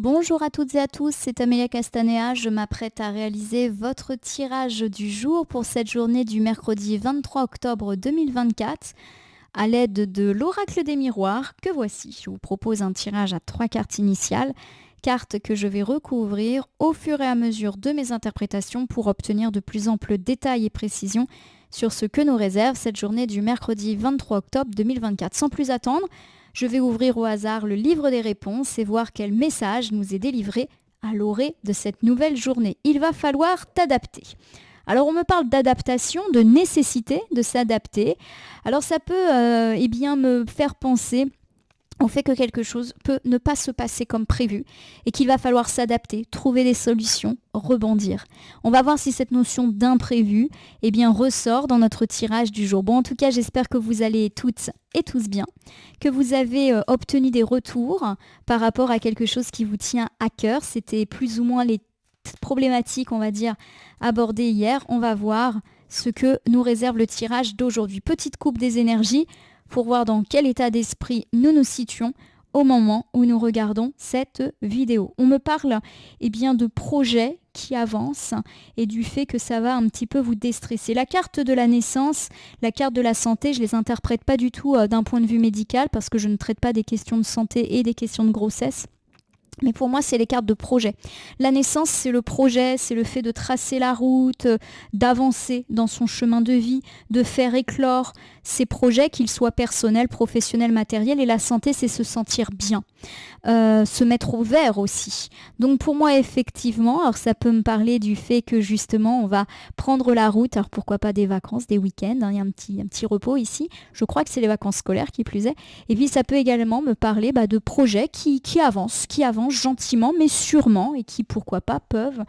Bonjour à toutes et à tous, c'est Amélia Castanea. Je m'apprête à réaliser votre tirage du jour pour cette journée du mercredi 23 octobre 2024 à l'aide de l'oracle des miroirs que voici. Je vous propose un tirage à 3 cartes initiales, cartes que je vais recouvrir au fur et à mesure de mes interprétations pour obtenir de plus amples détails et précisions sur ce que nous réserve cette journée du mercredi 23 octobre 2024. Sans plus attendre, je vais ouvrir au hasard le livre des réponses et voir quel message nous est délivré à l'orée de cette nouvelle journée. Il va falloir t'adapter. Alors on me parle d'adaptation, de nécessité de s'adapter. Alors ça peut me faire penser au fait que quelque chose peut ne pas se passer comme prévu et qu'il va falloir s'adapter, trouver des solutions, rebondir. On va voir si cette notion d'imprévu ressort dans notre tirage du jour. Bon, en tout cas, j'espère que vous allez toutes et tous bien, que vous avez obtenu des retours par rapport à quelque chose qui vous tient à cœur. C'était plus ou moins les problématiques, on va dire, abordées hier. On va voir ce que nous réserve le tirage d'aujourd'hui. Petite coupe des énergies pour voir dans quel état d'esprit nous nous situons au moment où nous regardons cette vidéo. On me parle de projets qui avancent et du fait que ça va un petit peu vous déstresser. La carte de la naissance, la carte de la santé, je ne les interprète pas du tout d'un point de vue médical parce que je ne traite pas des questions de santé et des questions de grossesse. Mais pour moi, c'est les cartes de projet. La naissance, c'est le projet, c'est le fait de tracer la route, d'avancer dans son chemin de vie, de faire éclore ses projets, qu'ils soient personnels, professionnels, matériels. Et la santé, c'est se sentir bien, se mettre au vert aussi. Donc pour moi, effectivement, alors ça peut me parler du fait que justement, on va prendre la route. Alors pourquoi pas des vacances, des week-ends, il y a un petit repos ici. Je crois que c'est les vacances scolaires qui plus est. Et puis ça peut également me parler de projets qui avancent gentiment mais sûrement et qui pourquoi pas peuvent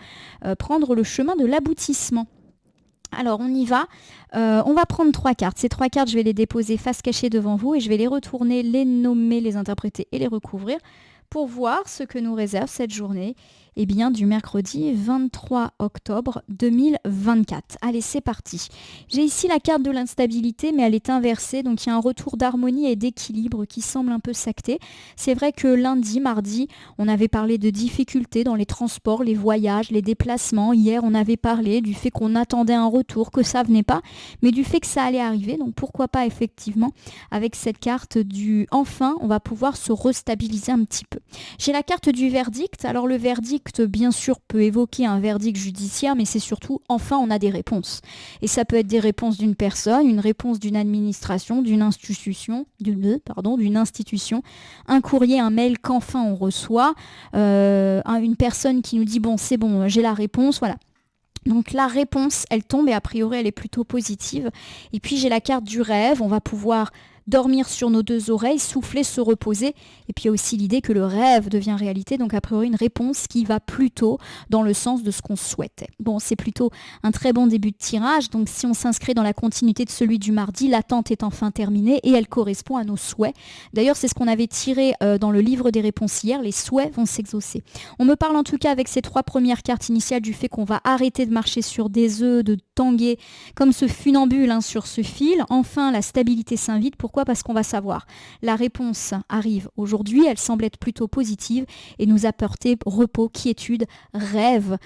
prendre le chemin de l'aboutissement. Alors on y va, on va prendre 3 cartes. Ces 3 cartes, je vais les déposer face cachée devant vous et je vais les retourner, les nommer, les interpréter et les recouvrir pour voir ce que nous réserve cette journée du mercredi 23 octobre 2024. Allez, c'est parti. J'ai ici la carte de l'instabilité, mais elle est inversée, donc il y a un retour d'harmonie et d'équilibre qui semble un peu sacté. C'est vrai que lundi, mardi, on avait parlé de difficultés dans les transports, les voyages, les déplacements. Hier, on avait parlé du fait qu'on attendait un retour, que ça venait pas, mais du fait que ça allait arriver. Donc pourquoi pas effectivement, avec cette carte du enfin, on va pouvoir se restabiliser un petit peu. J'ai la carte du verdict. Alors le verdict, bien sûr, peut évoquer un verdict judiciaire, mais c'est surtout, enfin, on a des réponses. Et ça peut être des réponses d'une personne, une réponse d'une administration, d'une institution, un courrier, un mail qu'enfin on reçoit, une personne qui nous dit, bon, c'est bon, j'ai la réponse, voilà. Donc la réponse, elle tombe et a priori, elle est plutôt positive. Et puis j'ai la carte du rêve, on va pouvoir dormir sur nos 2 oreilles, souffler, se reposer. Et puis il y a aussi l'idée que le rêve devient réalité, donc a priori une réponse qui va plutôt dans le sens de ce qu'on souhaitait. Bon, c'est plutôt un très bon début de tirage, donc si on s'inscrit dans la continuité de celui du mardi, l'attente est enfin terminée et elle correspond à nos souhaits. D'ailleurs, c'est ce qu'on avait tiré dans le livre des réponses hier, les souhaits vont s'exaucer. On me parle en tout cas avec ces 3 premières cartes initiales du fait qu'on va arrêter de marcher sur des œufs, de tanguer comme ce funambule sur ce fil. Enfin, la stabilité s'invite. Pourquoi ? Parce qu'on va savoir. La réponse arrive aujourd'hui, elle semble être plutôt positive et nous apporter repos, quiétude, rêve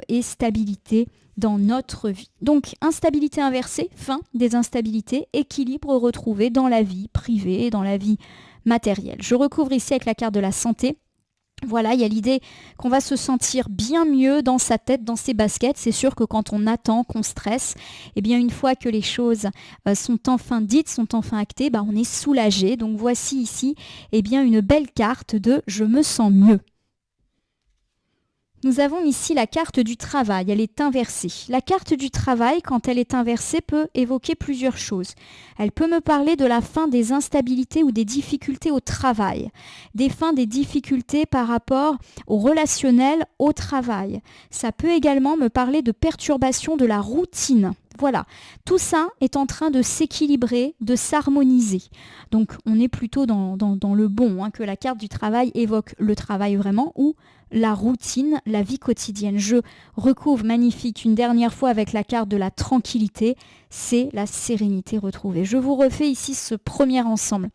et stabilité dans notre vie. Donc, instabilité inversée, fin des instabilités, équilibre retrouvé dans la vie privée, dans la vie matérielle. Je recouvre ici avec la carte de la santé. Voilà, il y a l'idée qu'on va se sentir bien mieux dans sa tête, dans ses baskets. C'est sûr que quand on attend, qu'on stresse, une fois que les choses sont enfin dites, sont enfin actées, on est soulagé. Donc voici ici une belle carte de « je me sens mieux ». Nous avons ici la carte du travail, elle est inversée. La carte du travail, quand elle est inversée, peut évoquer plusieurs choses. Elle peut me parler de la fin des instabilités ou des difficultés au travail, des fins des difficultés par rapport au relationnel au travail. Ça peut également me parler de perturbation de la routine. Voilà, tout ça est en train de s'équilibrer, de s'harmoniser. Donc on est plutôt dans le bon, que la carte du travail évoque le travail vraiment ou la routine, la vie quotidienne. Je recouvre magnifique une dernière fois avec la carte de la tranquillité, c'est la sérénité retrouvée. Je vous refais ici ce premier ensemble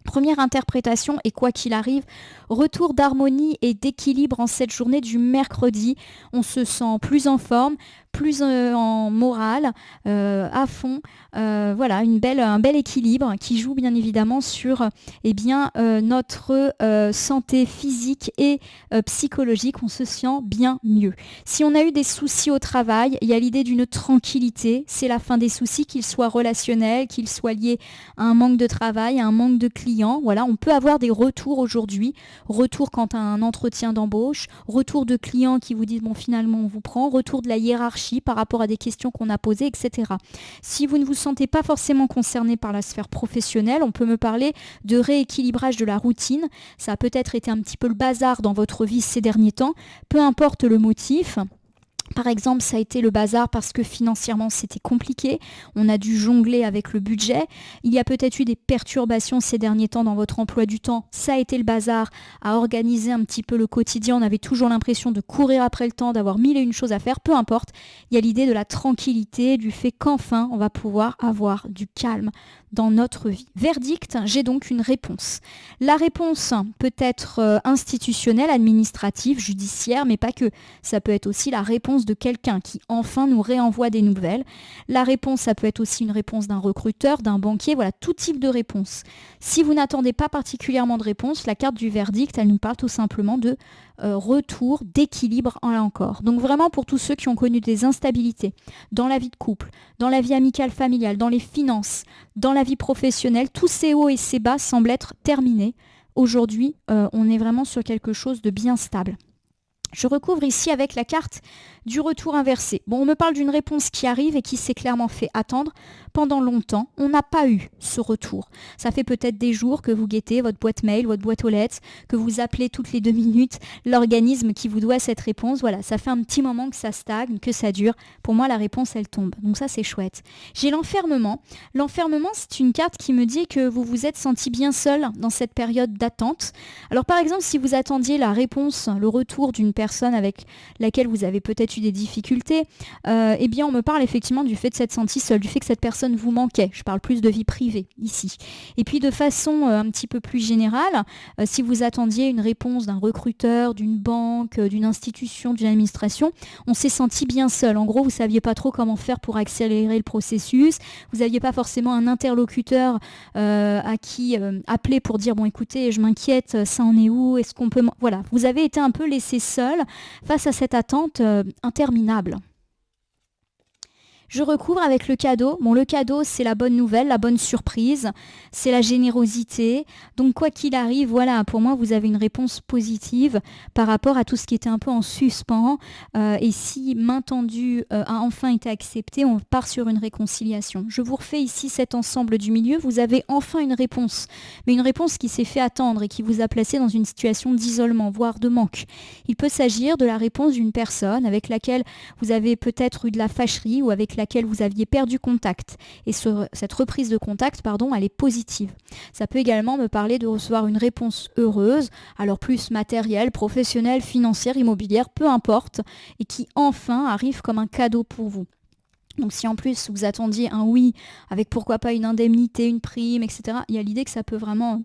Première interprétation, et quoi qu'il arrive, retour d'harmonie et d'équilibre en cette journée du mercredi. On se sent plus en forme, plus en morale, à fond. Voilà, un bel équilibre qui joue bien évidemment sur notre santé physique et psychologique. On se sent bien mieux. Si on a eu des soucis au travail, il y a l'idée d'une tranquillité. C'est la fin des soucis, qu'ils soient relationnels, qu'ils soient liés à un manque de travail, à un manque de clients. Voilà, on peut avoir des retours aujourd'hui. Retour quant à un entretien d'embauche, retour de clients qui vous disent bon finalement on vous prend, retour de la hiérarchie par rapport à des questions qu'on a posées, etc. Si vous ne vous sentez pas forcément concerné par la sphère professionnelle, on peut me parler de rééquilibrage de la routine. Ça a peut-être été un petit peu le bazar dans votre vie ces derniers temps, peu importe le motif. Par exemple, ça a été le bazar parce que financièrement c'était compliqué, on a dû jongler avec le budget, il y a peut-être eu des perturbations ces derniers temps dans votre emploi du temps, ça a été le bazar à organiser un petit peu le quotidien, on avait toujours l'impression de courir après le temps, d'avoir mille et une choses à faire, peu importe, il y a l'idée de la tranquillité, du fait qu'enfin on va pouvoir avoir du calme dans notre vie. Verdict, j'ai donc une réponse. La réponse peut être institutionnelle, administrative, judiciaire, mais pas que. Ça peut être aussi la réponse de quelqu'un qui enfin nous réenvoie des nouvelles. La réponse, ça peut être aussi une réponse d'un recruteur, d'un banquier, voilà, tout type de réponse. Si vous n'attendez pas particulièrement de réponse, la carte du verdict, elle nous parle tout simplement de retour, d'équilibre, là encore. Donc vraiment pour tous ceux qui ont connu des instabilités dans la vie de couple, dans la vie amicale familiale, dans les finances, dans la vie professionnelle, tous ces hauts et ces bas semblent être terminés. Aujourd'hui, on est vraiment sur quelque chose de bien stable. Je recouvre ici avec la carte du retour inversé. Bon, on me parle d'une réponse qui arrive et qui s'est clairement fait attendre pendant longtemps. On n'a pas eu ce retour. Ça fait peut-être des jours que vous guettez votre boîte mail, votre boîte aux lettres, que vous appelez toutes les 2 minutes l'organisme qui vous doit cette réponse. Voilà, ça fait un petit moment que ça stagne, que ça dure. Pour moi, la réponse, elle tombe. Donc ça, c'est chouette. J'ai l'enfermement. L'enfermement, c'est une carte qui me dit que vous vous êtes senti bien seul dans cette période d'attente. Alors par exemple, si vous attendiez la réponse, le retour d'une personne avec laquelle vous avez peut-être eu des difficultés, eh bien on me parle effectivement du fait de s'être senti seul, du fait que cette personne vous manquait. Je parle plus de vie privée ici. Et puis de façon un petit peu plus générale, si vous attendiez une réponse d'un recruteur, d'une banque, d'une institution, d'une administration, on s'est senti bien seul. En gros, vous ne saviez pas trop comment faire pour accélérer le processus, vous n'aviez pas forcément un interlocuteur à qui appeler pour dire bon écoutez, je m'inquiète, ça en est où, est-ce qu'on peut... Voilà, vous avez été un peu laissé seul face à cette attente interminable. Je recouvre avec le cadeau. Bon, le cadeau, c'est la bonne nouvelle, la bonne surprise, c'est la générosité. Donc, quoi qu'il arrive, voilà, pour moi, vous avez une réponse positive par rapport à tout ce qui était un peu en suspens. Et si main tendue a enfin été accepté, on part sur une réconciliation. Je vous refais ici cet ensemble du milieu. Vous avez enfin une réponse, mais une réponse qui s'est fait attendre et qui vous a placé dans une situation d'isolement, voire de manque. Il peut s'agir de la réponse d'une personne avec laquelle vous avez peut-être eu de la fâcherie ou avec laquelle vous aviez perdu contact. Et cette reprise de contact, elle est positive. Ça peut également me parler de recevoir une réponse heureuse, alors plus matérielle, professionnelle, financière, immobilière, peu importe, et qui enfin arrive comme un cadeau pour vous. Donc si en plus vous attendiez un oui, avec pourquoi pas une indemnité, une prime, etc., il y a l'idée que ça peut vraiment...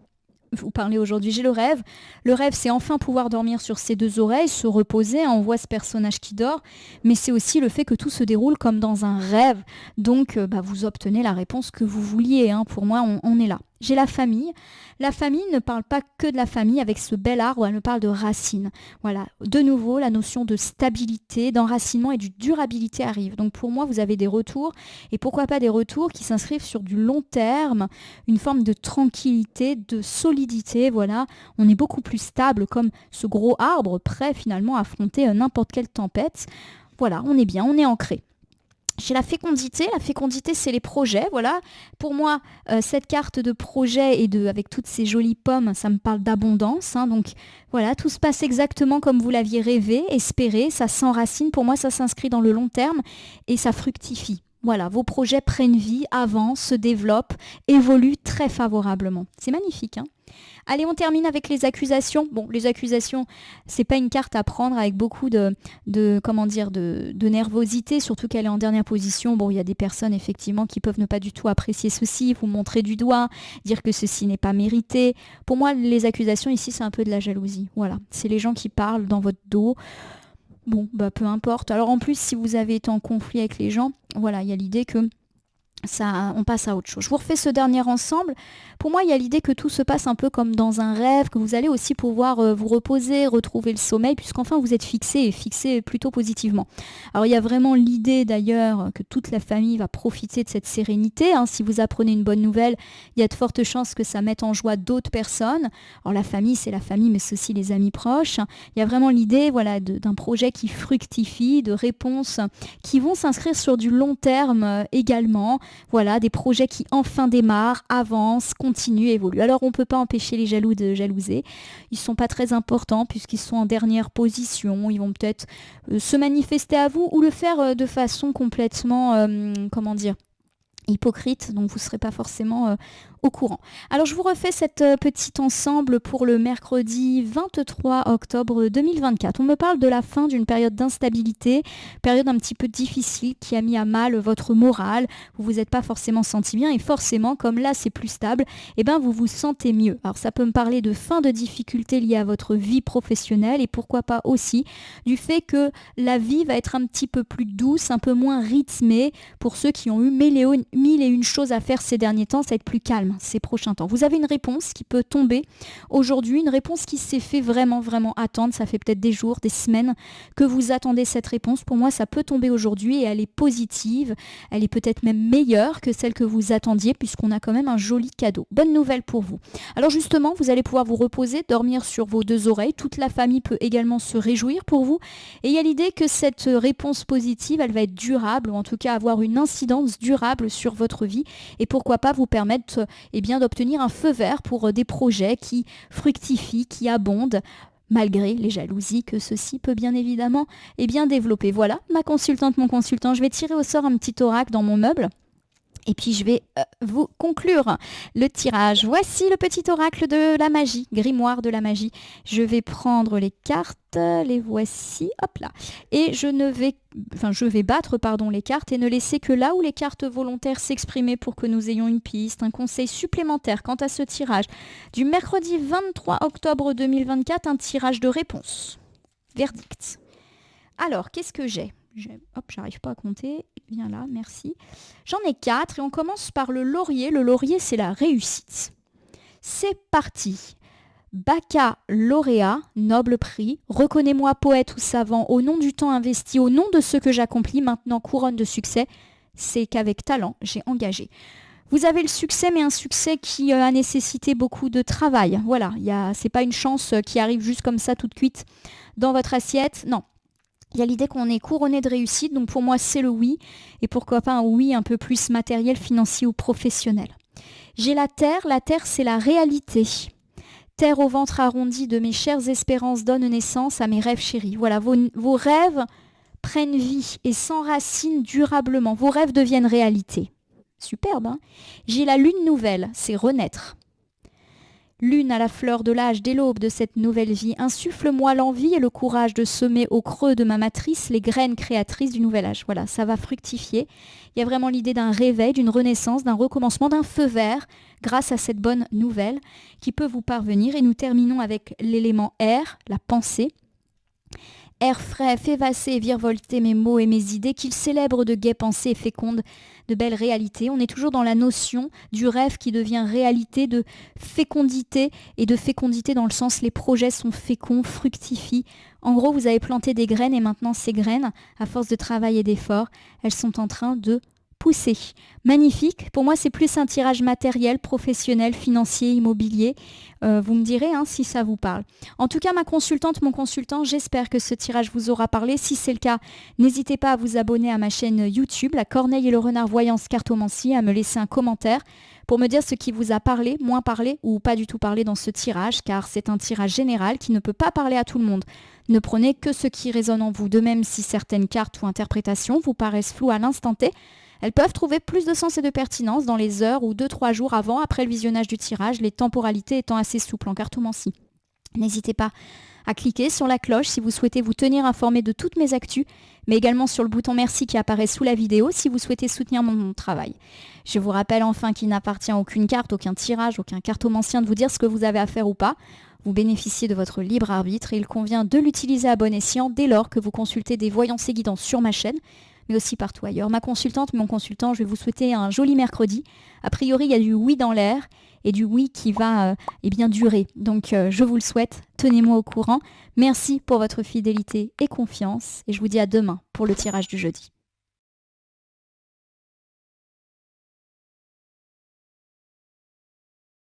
vous parlez aujourd'hui, j'ai le rêve. Le rêve, c'est enfin pouvoir dormir sur ses 2 oreilles, se reposer, on voit ce personnage qui dort, mais c'est aussi le fait que tout se déroule comme dans un rêve. Donc, vous obtenez la réponse que vous vouliez. Pour moi, on est là. J'ai la famille. La famille ne parle pas que de la famille avec ce bel arbre, elle me parle de racines. Voilà, de nouveau, la notion de stabilité, d'enracinement et de durabilité arrive. Donc pour moi, vous avez des retours, et pourquoi pas des retours qui s'inscrivent sur du long terme, une forme de tranquillité, de solidité, voilà. On est beaucoup plus stable comme ce gros arbre, prêt finalement à affronter n'importe quelle tempête. Voilà, on est bien, on est ancré. J'ai la fécondité c'est les projets, voilà. Pour moi, cette carte de projet et avec toutes ces jolies pommes, ça me parle d'abondance. Donc voilà, tout se passe exactement comme vous l'aviez rêvé, espéré, ça s'enracine. Pour moi, ça s'inscrit dans le long terme et ça fructifie. Voilà, vos projets prennent vie, avancent, se développent, évoluent très favorablement. C'est magnifique, hein. Allez, on termine avec les accusations. Bon, les accusations, c'est pas une carte à prendre avec beaucoup de nervosité, surtout qu'elle est en dernière position. Bon, il y a des personnes effectivement qui peuvent ne pas du tout apprécier ceci, vous montrer du doigt, dire que ceci n'est pas mérité. Pour moi, les accusations ici, c'est un peu de la jalousie. Voilà, c'est les gens qui parlent dans votre dos. Bon, bah peu importe. Alors en plus, si vous avez été en conflit avec les gens, voilà, il y a l'idée que ça, on passe à autre chose. Je vous refais ce dernier ensemble. Pour moi, il y a l'idée que tout se passe un peu comme dans un rêve, que vous allez aussi pouvoir vous reposer, retrouver le sommeil, puisqu'enfin vous êtes fixé et fixé plutôt positivement. Alors il y a vraiment l'idée d'ailleurs que toute la famille va profiter de cette sérénité, hein. Si vous apprenez une bonne nouvelle, il y a de fortes chances que ça mette en joie d'autres personnes. Alors la famille, c'est la famille, mais c'est aussi les amis proches. Il y a vraiment l'idée, voilà, d'un projet qui fructifie, de réponses qui vont s'inscrire sur du long terme également. Voilà, des projets qui enfin démarrent, avancent, continuent, évoluent. Alors on ne peut pas empêcher les jaloux de jalouser. Ils ne sont pas très importants puisqu'ils sont en dernière position. Ils vont peut-être se manifester à vous ou le faire de façon complètement, hypocrite. Donc vous ne serez pas forcément au courant. Alors je vous refais cette petite ensemble pour le mercredi 23 octobre 2024. On me parle de la fin d'une période d'instabilité, période un petit peu difficile qui a mis à mal votre morale. Vous vous êtes pas forcément senti bien et forcément, comme là c'est plus stable, eh ben vous vous sentez mieux. Alors ça peut me parler de fin de difficultés liées à votre vie professionnelle et pourquoi pas aussi du fait que la vie va être un petit peu plus douce, un peu moins rythmée pour ceux qui ont eu mille et une choses à faire ces derniers temps, ça va être plus calme ces prochains temps. Vous avez une réponse qui peut tomber aujourd'hui, une réponse qui s'est fait vraiment, vraiment attendre. Ça fait peut-être des jours, des semaines que vous attendez cette réponse. Pour moi, ça peut tomber aujourd'hui et elle est positive. Elle est peut-être même meilleure que celle que vous attendiez puisqu'on a quand même un joli cadeau. Bonne nouvelle pour vous. Alors justement, vous allez pouvoir vous reposer, dormir sur vos deux oreilles. Toute la famille peut également se réjouir pour vous. Et il y a l'idée que cette réponse positive, elle va être durable ou en tout cas avoir une incidence durable sur votre vie et pourquoi pas vous permettre d'obtenir un feu vert pour des projets qui fructifient, qui abondent, malgré les jalousies que ceci peut bien évidemment développer. Voilà, ma consultante, mon consultant, je vais tirer au sort un petit oracle dans mon meuble. Et puis je vais vous conclure le tirage. Voici le petit oracle de la magie, grimoire de la magie. Je vais prendre les cartes, les voici, hop là. Et je vais battre les cartes et ne laisser que là où les cartes volontaires s'exprimer pour que nous ayons une piste, un conseil supplémentaire quant à ce tirage. Du mercredi 23 octobre 2024, un tirage de réponse. Verdict. Alors, qu'est-ce que j'ai ? J'arrive pas à compter. Viens là, merci. J'en ai 4 et on commence par le laurier. Le laurier, c'est la réussite. C'est parti. Baccalauréat, noble prix, reconnais-moi poète ou savant, au nom du temps investi, au nom de ce que j'accomplis, maintenant couronne de succès, c'est qu'avec talent, j'ai engagé. Vous avez le succès, mais un succès qui a nécessité beaucoup de travail. Voilà, c'est pas une chance qui arrive juste comme ça, toute cuite, dans votre assiette. Non. Il y a l'idée qu'on est couronné de réussite, donc pour moi c'est le oui, et pourquoi pas un oui un peu plus matériel, financier ou professionnel. J'ai la terre c'est la réalité. Terre au ventre arrondi de mes chères espérances donne naissance à mes rêves chéris. Voilà, vos rêves prennent vie et s'enracinent durablement, vos rêves deviennent réalité. Superbe, hein ? J'ai la lune nouvelle, c'est renaître. Lune à la fleur de l'âge dès l'aube de cette nouvelle vie, insuffle-moi l'envie et le courage de semer au creux de ma matrice les graines créatrices du nouvel âge. Voilà, ça va fructifier. Il y a vraiment l'idée d'un réveil, d'une renaissance, d'un recommencement, d'un feu vert grâce à cette bonne nouvelle qui peut vous parvenir. Et nous terminons avec l'élément air, la pensée. Air frais, fait vasser et virevolter mes mots et mes idées, qu'ils célèbrent de gaies pensées et fécondent de belles réalités. On est toujours dans la notion du rêve qui devient réalité, de fécondité, et de fécondité dans le sens les projets sont féconds, fructifient. En gros, vous avez planté des graines et maintenant ces graines, à force de travail et d'effort, elles sont en train de pousser. Magnifique. Pour moi, c'est plus un tirage matériel, professionnel, financier, immobilier. Vous me direz si ça vous parle. En tout cas, ma consultante, mon consultant, j'espère que ce tirage vous aura parlé. Si c'est le cas, n'hésitez pas à vous abonner à ma chaîne YouTube, la Corneille et le Renard Voyance Cartomancie, à me laisser un commentaire pour me dire ce qui vous a parlé, moins parlé ou pas du tout parlé dans ce tirage, car c'est un tirage général qui ne peut pas parler à tout le monde. Ne prenez que ce qui résonne en vous. De même, si certaines cartes ou interprétations vous paraissent floues à l'instant T, elles peuvent trouver plus de sens et de pertinence dans les heures ou 2-3 jours après le visionnage du tirage, les temporalités étant assez souples en cartomancie. N'hésitez pas à cliquer sur la cloche si vous souhaitez vous tenir informé de toutes mes actus, mais également sur le bouton merci qui apparaît sous la vidéo si vous souhaitez soutenir mon travail. Je vous rappelle enfin qu'il n'appartient à aucune carte, aucun tirage, aucun cartomancien de vous dire ce que vous avez à faire ou pas. Vous bénéficiez de votre libre arbitre et il convient de l'utiliser à bon escient dès lors que vous consultez des voyances et guidances sur ma chaîne, mais aussi partout ailleurs. Ma consultante, mon consultant, je vais vous souhaiter un joli mercredi. A priori, il y a du oui dans l'air et du oui qui va bien durer. Donc, je vous le souhaite. Tenez-moi au courant. Merci pour votre fidélité et confiance. Et je vous dis à demain pour le tirage du jeudi.